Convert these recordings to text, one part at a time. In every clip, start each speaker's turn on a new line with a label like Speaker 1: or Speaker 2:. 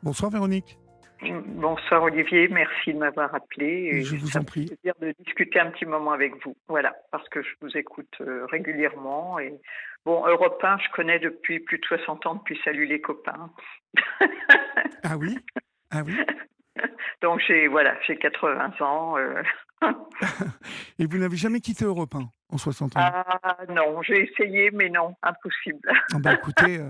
Speaker 1: Bonsoir Véronique,
Speaker 2: Bonsoir Olivier, merci de m'avoir appelé
Speaker 1: je
Speaker 2: et
Speaker 1: vous
Speaker 2: ça
Speaker 1: en
Speaker 2: me
Speaker 1: prie.
Speaker 2: fait plaisir de discuter un petit moment avec vous. Voilà, parce que je vous écoute régulièrement et bon, Europe 1, je connais depuis plus de 60 ans, depuis Salut les copains.
Speaker 1: Ah oui? Ah oui?
Speaker 2: Donc j'ai 80 ans.
Speaker 1: Et vous n'avez jamais quitté Europe 1 en 60 ans?
Speaker 2: Ah non, j'ai essayé, mais non, impossible.
Speaker 1: Ah bah écoutez,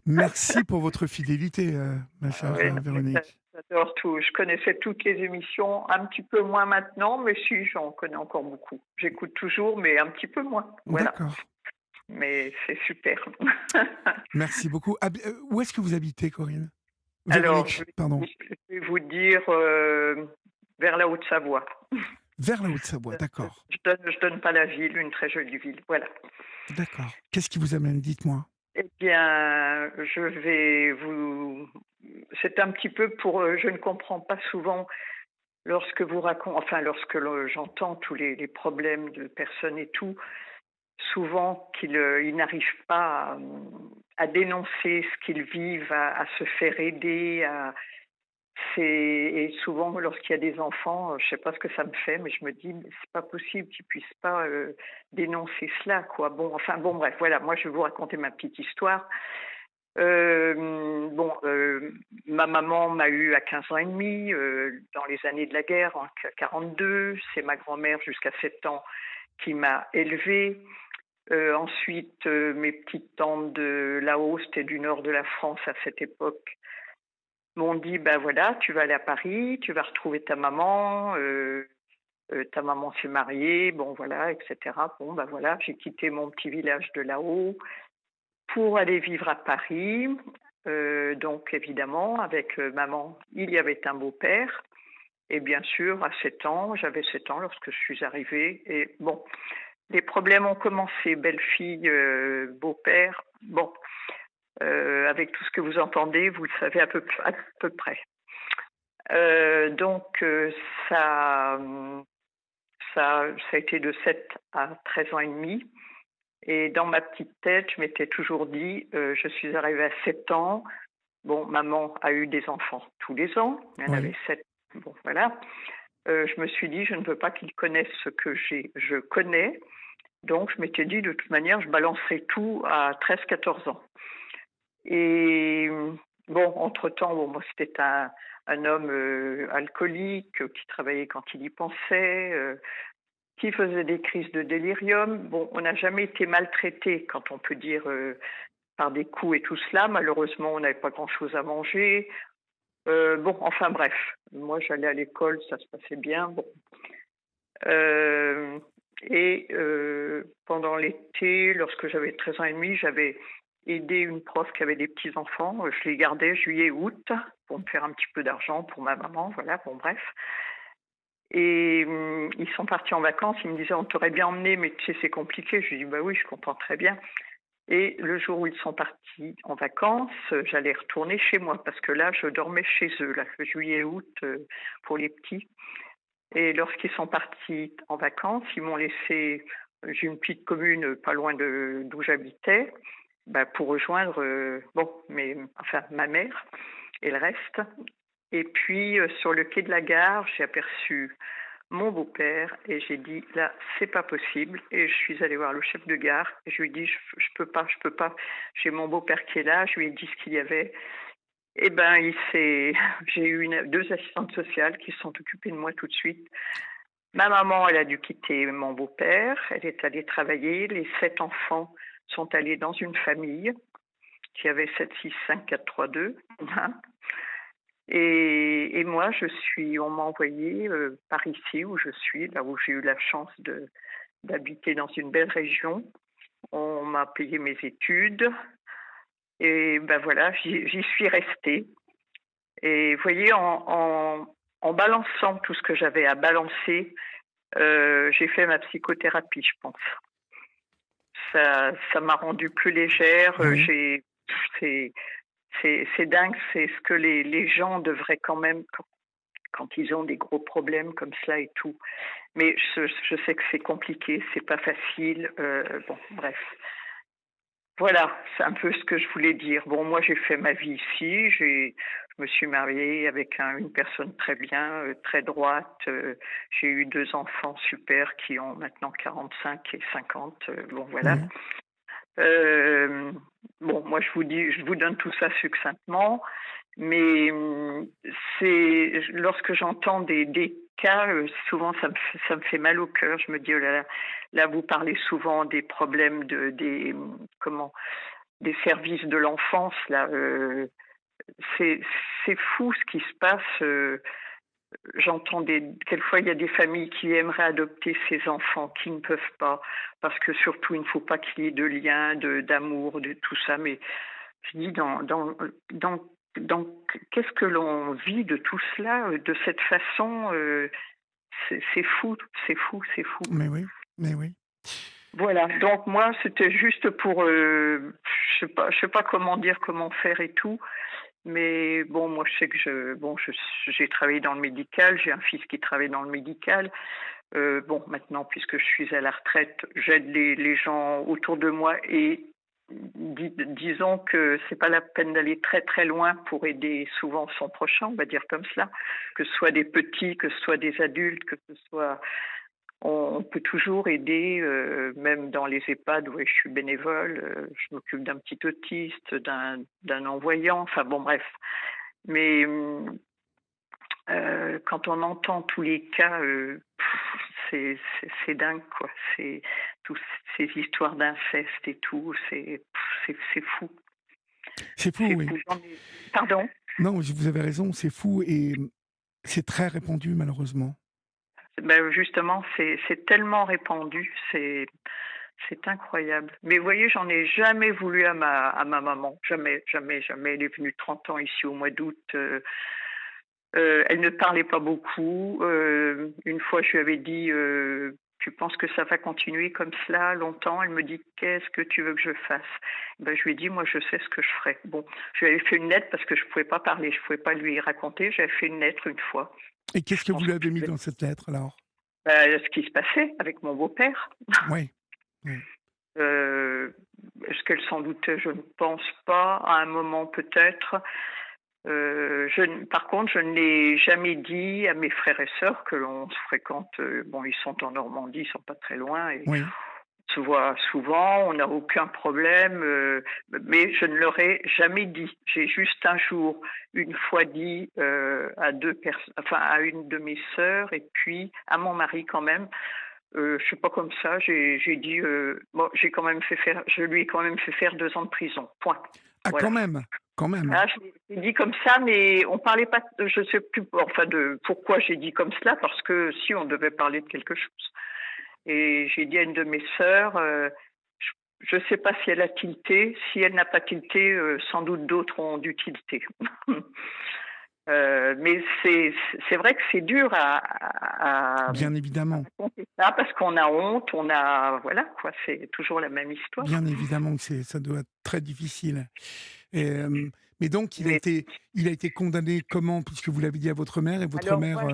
Speaker 1: merci pour votre fidélité, ma
Speaker 2: Ah
Speaker 1: chère,
Speaker 2: ouais, non, mais
Speaker 1: Véronique.
Speaker 2: j'adore tout. Je connaissais toutes les émissions, un petit peu moins maintenant, mais si, j'en connais encore beaucoup. J'écoute toujours, mais un petit peu moins. Voilà.
Speaker 1: D'accord,
Speaker 2: Mais c'est super.
Speaker 1: merci beaucoup. Où est-ce que vous habitez, Corinne?
Speaker 2: Alors,
Speaker 1: Véronique, pardon.
Speaker 2: je vais vous dire, vers la Haute-Savoie.
Speaker 1: Vers la Haute-Savoie,
Speaker 2: Je
Speaker 1: d'accord,
Speaker 2: je donne pas la ville, une très jolie ville, voilà.
Speaker 1: d'accord. Qu'est-ce qui vous amène? Dites-moi.
Speaker 2: Eh bien, je vais vous c'est un petit peu pour, je ne comprends pas souvent lorsque vous racon enfin, lorsque j'entends tous les problèmes de personnes et tout, souvent qu'ils, ils n'arrivent pas à dénoncer ce qu'ils vivent, à se faire aider, à et souvent lorsqu'il y a des enfants, je sais pas ce que ça me fait, mais je me dis: «Mais c'est pas possible qu'ils puissent pas, dénoncer cela, quoi». Bon, enfin bon bref, voilà, moi je vais vous raconter ma petite histoire. Bon, ma maman m'a eu à 15 ans et demi, dans les années de la guerre en 42. C'est ma grand-mère jusqu'à 7 ans qui m'a élevée. Ensuite, mes petites tantes de là-haut, c'était du nord de la France à cette époque, m'ont dit: «Ben voilà, tu vas aller à Paris, tu vas retrouver ta maman s'est mariée, bon voilà, et cetera». Bon, ben voilà, j'ai quitté mon petit village de là-haut pour aller vivre à Paris. Donc évidemment, avec, maman, il y avait un beau-père et bien sûr à 7 ans, j'avais 7 ans lorsque je suis arrivée et bon, les problèmes ont commencé, belle-fille, beau-père. Bon, avec tout ce que vous entendez, vous le savez à peu près. Donc ça, ça a été de 7 à 13 ans et demi et dans ma petite tête, je m'étais toujours dit, je suis arrivée à 7 ans, bon maman a eu des enfants tous les ans, il y en avait
Speaker 1: Oui,
Speaker 2: 7. Bon voilà. Je me suis dit: «Je ne veux pas qu'ils connaissent ce que je connais», donc je m'étais dit: «De toute manière, je balancerai tout à 13, 14 ans». Et bon, entre-temps, bon, moi, c'était un homme, alcoolique, qui travaillait quand il y pensait, qui faisait des crises de délirium. Bon, on n'a jamais été maltraités, quand on peut dire, par des coups et tout cela. Malheureusement, on n'avait pas grand-chose à manger. Bon, enfin bref, moi, j'allais à l'école, ça se passait bien, bon. Hem Pendant l'été, lorsque j'avais 13 ans et demi, j'avais aidé une prof qui avait des petits-enfants. Je les gardais juillet, août pour me faire un petit peu d'argent pour ma maman, voilà, bon bref. Et ils sont partis en vacances, ils me disaient: «On t'aurait bien emmené, mais tu sais, c'est compliqué». Je lui dis: «Bah oui, je comprends très bien». Et le jour où ils sont partis en vacances, j'allais retourner chez moi parce que là, je dormais chez eux, là, juillet, août, pour les petits. Et lorsqu'ils sont partis en vacances, ils m'ont laissé, j'ai une petite commune, pas loin de d'où j'habitais, bah, pour rejoindre, bon, enfin ma mère et le reste. Et puis, sur le quai de la gare, j'ai aperçu mon beau-père et j'ai dit: «Là, c'est pas possible», et je suis allée voir le chef de gare et je lui ai dit: Je peux pas, je peux pas. J'ai mon beau-père qui est là». Je lui ai dit ce qu'il y avait. Et ben, il s'est j'ai eu 2 assistantes sociales qui se sont occupées de moi tout de suite. Ma maman, elle a dû quitter mon beau-père, elle est allée travailler. Les 7 enfants sont allés dans une famille qui avait 7, 6, 5, 4, 3, 2. Hein. Et moi, on m'a envoyée par ici où je suis, là où j'ai eu la chance d'habiter dans une belle région. On m'a payé mes études et ben voilà, j'y suis restée. Et vous voyez, en balançant tout ce que j'avais à balancer, j'ai fait ma psychothérapie, je pense. Ça m'a rendue plus légère,
Speaker 1: oui.
Speaker 2: j'ai c'est c'est dingue, c'est ce que les gens devraient quand même quand ils ont des gros problèmes comme cela et tout. Mais je sais que c'est compliqué, c'est pas facile, bon bref. Voilà, c'est un peu ce que je voulais dire. Bon, moi, j'ai fait ma vie ici. Je me suis mariée avec une personne très bien, très droite. J'ai eu 2 enfants super qui ont maintenant 45 et 50. Bon, voilà.
Speaker 1: Oui.
Speaker 2: Hem, bon, moi, je vous donne tout ça succinctement, mais c'est lorsque j'entends des cas, souvent ça me fait mal au cœur. Je me dis: «Oh là là, là vous parlez souvent des problèmes comment? Des services de l'enfance là, c'est c'est fou ce qui se passe, j'entends quelquefois il y a des familles qui aimeraient adopter ces enfants, qui ne peuvent pas, parce que surtout il ne faut pas qu'il y ait de lien, d'amour, de tout ça, mais je dis dans dans qu'est-ce que l'on vit de tout cela, de cette façon, c'est fou, c'est fou, c'est fou.
Speaker 1: Mais oui, mais oui.
Speaker 2: Voilà, donc moi, c'était juste pour, je sais pas comment dire, comment faire et tout, mais bon, moi, je sais que j'ai travaillé dans le médical, j'ai un fils qui travaille dans le médical. Bon, maintenant, puisque je suis à la retraite, j'aide les gens autour de moi et disons que c'est pas la peine d'aller très, très loin pour aider souvent son prochain, on va dire comme cela, que ce soit des petits, que ce soit des adultes, que ce soit on peut toujours aider, même dans les EHPAD où je suis bénévole, je m'occupe d'un petit autiste, d'un non-voyant, enfin bon bref. Mais, quand on entend tous les cas, c'est dingue quoi. C'est tous ces histoires d'inceste et tout, c'est fou,
Speaker 1: C'est fou,
Speaker 2: c'est
Speaker 1: oui.
Speaker 2: fou. Pardon?
Speaker 1: Non, vous avez raison, c'est fou et c'est très répandu malheureusement.
Speaker 2: Ben, justement, c'est tellement répandu, c'est incroyable. Mais vous voyez, j'en ai jamais voulu à ma maman. Jamais, jamais, jamais. Elle est venue 30 ans ici au mois d'août. Elle ne parlait pas beaucoup. Une fois, je lui avais dit, tu penses que ça va continuer comme cela longtemps? Elle me dit, qu'est-ce que tu veux que je fasse? Ben, je lui ai dit, moi, je sais ce que je ferai. Bon, je lui avais fait une lettre parce que je pouvais pas parler, je pouvais pas lui raconter. J'avais fait une lettre une fois.
Speaker 1: Et
Speaker 2: Je
Speaker 1: qu'est-ce que vous
Speaker 2: pense
Speaker 1: lui
Speaker 2: que
Speaker 1: avez mis
Speaker 2: je vais,
Speaker 1: dans cette lettre alors?
Speaker 2: ce qui se passait avec mon beau-père.
Speaker 1: Oui, oui,
Speaker 2: Heu, Est-ce qu'elle s'en doutait? Je ne pense pas. À un moment peut-être. Je n Par contre, je ne l'ai jamais dit à mes frères et sœurs que l'on se fréquente, bon, ils sont en Normandie, ils sont pas très loin et
Speaker 1: oui.
Speaker 2: on se voit souvent, on n'a aucun problème, mais je ne leur ai jamais dit. J'ai juste un jour, une fois dit, à 2 personnes, enfin à une de mes sœurs et puis à mon mari quand même. Je sais pas comme ça, j'ai dit, bon, je lui ai quand même fait faire 2 ans de prison, point.
Speaker 1: Ah quand
Speaker 2: Voilà.
Speaker 1: même, quand même.
Speaker 2: Ah, je l'ai dit comme ça, mais on parlait pas, je sais plus, enfin de pourquoi j'ai dit comme cela, parce que si on devait parler de quelque chose. Et j'ai dit à une de mes sœurs, je sais pas si elle a tilté, si elle n'a pas tilté, sans doute d'autres ont dû tilter. Mais c'est vrai que c'est dur
Speaker 1: Bien
Speaker 2: à
Speaker 1: évidemment,
Speaker 2: raconter ça parce qu'on a honte, on a voilà quoi, c'est toujours la même histoire.
Speaker 1: bien évidemment que ça doit être très difficile. Et, mais donc
Speaker 2: Mais
Speaker 1: il a été condamné comment? Puisque vous l'avez dit à votre mère et votre
Speaker 2: alors
Speaker 1: mère,
Speaker 2: moi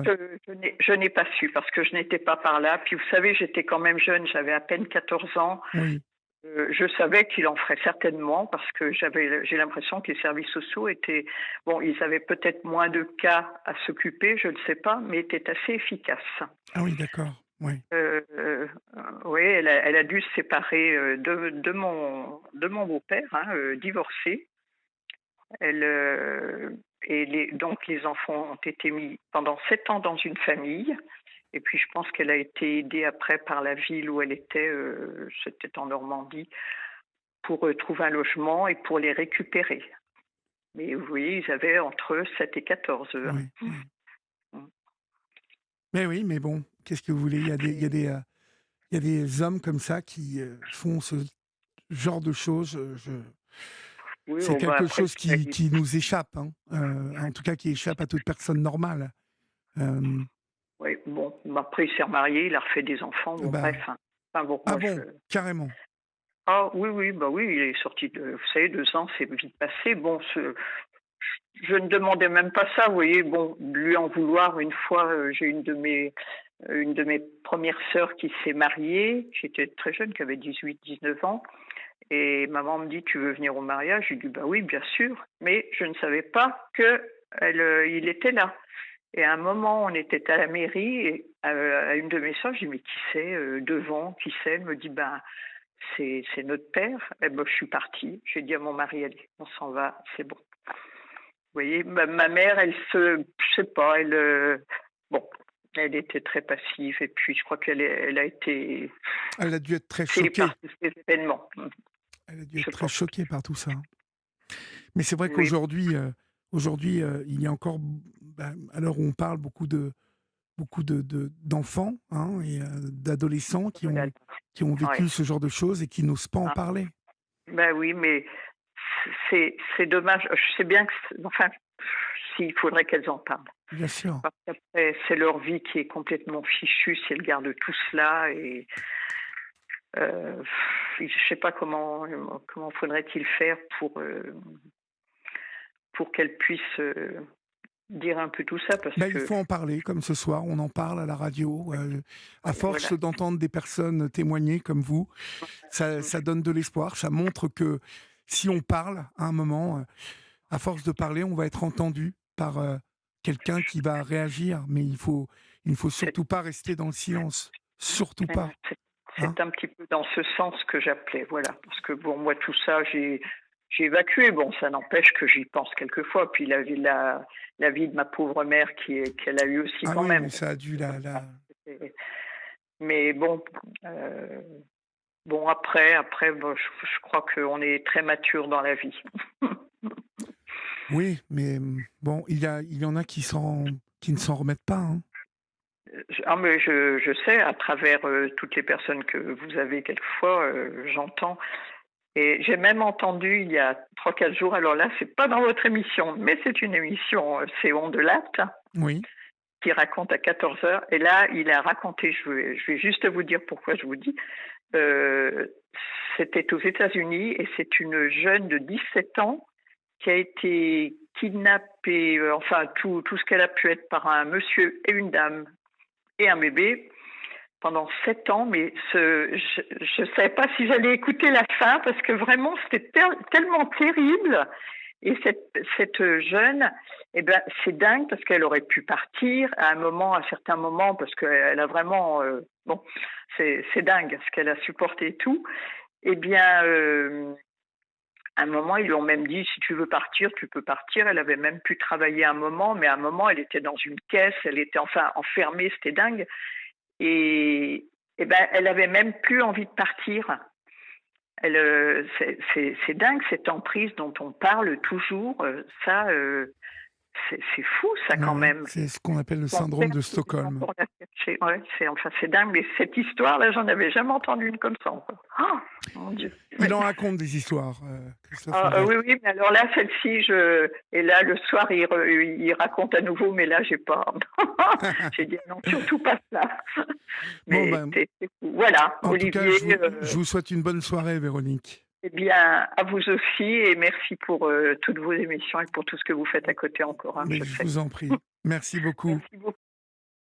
Speaker 2: je n'ai pas su parce que je n'étais pas par là. Puis vous savez, j'étais quand même jeune, j'avais à peine 14 ans.
Speaker 1: oui,
Speaker 2: Je savais qu'il en ferait certainement parce que j'ai l'impression que les services sociaux étaient bon, ils avaient peut-être moins de cas à s'occuper, je ne sais pas, mais étaient assez efficaces.
Speaker 1: ah oui d'accord, oui,
Speaker 2: Heu heu, oui, elle a dû se séparer, de mon beau-père, hein, divorcée. Elle, et les enfants ont été mis pendant 7 ans dans une famille et puis je pense qu'elle a été aidée après par la ville où elle était, c'était en Normandie, pour, trouver un logement et pour les récupérer. Mais vous voyez, ils avaient entre 7 et 14 eux, hein.
Speaker 1: oui, oui.
Speaker 2: Mmh.
Speaker 1: Mais oui, mais bon, qu'est-ce que vous voulez?
Speaker 2: C'est
Speaker 1: Il y a des hommes comme ça qui, font ce genre de choses,
Speaker 2: Oui,
Speaker 1: c'est
Speaker 2: bon, bah,
Speaker 1: quelque
Speaker 2: après
Speaker 1: chose qui nous échappe, hein, en tout cas qui échappe à toute personne normale. Hem,
Speaker 2: oui, bon, bah, après il s'est remarié, il a refait des enfants, bon
Speaker 1: bah
Speaker 2: bref, hein. Enfin bon,
Speaker 1: ah
Speaker 2: moi
Speaker 1: bon? Carrément?
Speaker 2: ah oui, oui, bah oui, il est sorti de vous savez 2 ans, c'est vite passé. Bon, je ne demandais même pas ça, vous voyez? Bon, lui en vouloir, une fois, j'ai une de mes premières sœurs qui s'est mariée, qui était très jeune, qui avait 18, 19 ans Et maman me dit: «Tu veux venir au mariage?» Je lui dis: «Bah oui, bien sûr», mais je ne savais pas qu'il était là. Et à un moment, on était à la mairie et à une de mes sœurs, je dis: «Mais qui c'est, devant? Qui c'est?» Elle me dit: «Ben, c'est notre père». Et ben, je suis partie. J'ai dit à mon mari: «Allez, on s'en va, c'est bon». Vous voyez? Ma mère, je sais pas, bon, elle était très passive et puis je crois elle a été
Speaker 1: Elle a dû être très
Speaker 2: touchée
Speaker 1: choquée.
Speaker 2: par tous ces événements.
Speaker 1: Elle a dû être
Speaker 2: Je
Speaker 1: très
Speaker 2: pense.
Speaker 1: choquée par tout ça. Mais c'est vrai
Speaker 2: Oui,
Speaker 1: qu'aujourd'hui, il y a encore, à l'heure où on parle, beaucoup d'enfants, hein, et d'adolescents
Speaker 2: voilà.
Speaker 1: qui ont
Speaker 2: Ouais.
Speaker 1: vécu ce genre de choses et qui n'osent pas en
Speaker 2: Ah,
Speaker 1: parler.
Speaker 2: bah, oui, mais c'est dommage. Je sais bien que enfin, s'il faudrait qu'elles en parlent.
Speaker 1: Bien sûr.
Speaker 2: Parce qu'après, c'est leur vie qui est complètement fichue si elles gardent tout cela et heu, je sais pas comment faudrait-il faire pour qu'elles puissent, dire un peu tout ça parce
Speaker 1: Il
Speaker 2: que
Speaker 1: faut en parler, comme ce soir, on en parle à la radio. À
Speaker 2: ouais,
Speaker 1: force
Speaker 2: voilà.
Speaker 1: d'entendre des personnes témoigner comme vous,
Speaker 2: Mmh.
Speaker 1: ça donne de l'espoir. Ça montre que si on parle à un moment, à force de parler, on va être entendu par quelqu'un qui va réagir. Mais il ne faut
Speaker 2: C'est
Speaker 1: surtout pas rester dans le silence. Surtout pas.
Speaker 2: c'est
Speaker 1: Hein.
Speaker 2: c'est un petit peu dans ce sens que j'appelais, voilà. Parce que bon, moi tout ça, j'ai évacué. Bon, ça n'empêche que j'y pense quelquefois. Puis la vie de ma pauvre mère qu'elle a eu aussi
Speaker 1: Ah
Speaker 2: quand
Speaker 1: oui,
Speaker 2: même.
Speaker 1: mais ça a dû
Speaker 2: C'était mais bon, heu, bon après bon, je crois qu'on est très mature dans la vie.
Speaker 1: Oui, mais bon, il y en a qui ne s'en remettent pas. Hein.
Speaker 2: Mais je sais à travers, toutes les personnes que vous avez quelquefois, j'entends et j'ai même entendu il y a 3 4 jours, alors là, c'est pas dans votre émission, mais c'est une émission, c'est On de Latte
Speaker 1: Oui,
Speaker 2: qui raconte à 14 heures et là, il a raconté, je vais juste vous dire pourquoi je vous dis, heu, c'était aux États-Unis et c'est une jeune de 17 ans qui a été kidnappée, enfin tout ce qu'elle a pu être par un monsieur et une dame et un bébé pendant 7 ans, mais je ne savais pas si j'allais écouter la fin parce que vraiment c'était tellement terrible. Et cette jeune, eh ben, c'est dingue parce qu'elle aurait pu partir à un moment, à un certain moment, parce qu'elle a vraiment, bon, c'est dingue ce qu'elle a supporté et tout. Eh bien, à un moment, ils lui ont même dit: «Si tu veux partir, tu peux partir». Elle avait même pu travailler un moment, mais à un moment, elle était dans une caisse, elle était enfin enfermée, c'était dingue. Et, et ben, elle avait même plus envie de partir. C'est dingue cette emprise dont on parle toujours. Ça, c'est fou ça
Speaker 1: ouais,
Speaker 2: quand
Speaker 1: ouais.
Speaker 2: même.
Speaker 1: C'est ce qu'on appelle le
Speaker 2: Son
Speaker 1: syndrome
Speaker 2: père
Speaker 1: de
Speaker 2: qui était là
Speaker 1: Stockholm.
Speaker 2: pour la chercher. Ouais, c'est dingue. Mais cette histoire-là, j'en avais jamais entendu une comme ça encore. Oh, mon Dieu.
Speaker 1: Il
Speaker 2: Mais
Speaker 1: en raconte des histoires, Christophe Ondelat.
Speaker 2: oui, oui, mais alors là, celle-ci, et là, le soir, il raconte à nouveau, mais là, j'ai pas. J'ai dit non, surtout pas ça.
Speaker 1: Bon,
Speaker 2: Mais c'est fou. Voilà,
Speaker 1: en tout cas,
Speaker 2: Olivier,
Speaker 1: je vous souhaite une bonne soirée, Véronique.
Speaker 2: eh bien, à vous aussi, et merci pour toutes vos émissions et pour tout ce que vous faites à côté encore, hein,
Speaker 1: Mais
Speaker 2: je
Speaker 1: je
Speaker 2: sais.
Speaker 1: vous en prie. Merci beaucoup.
Speaker 2: Merci beaucoup.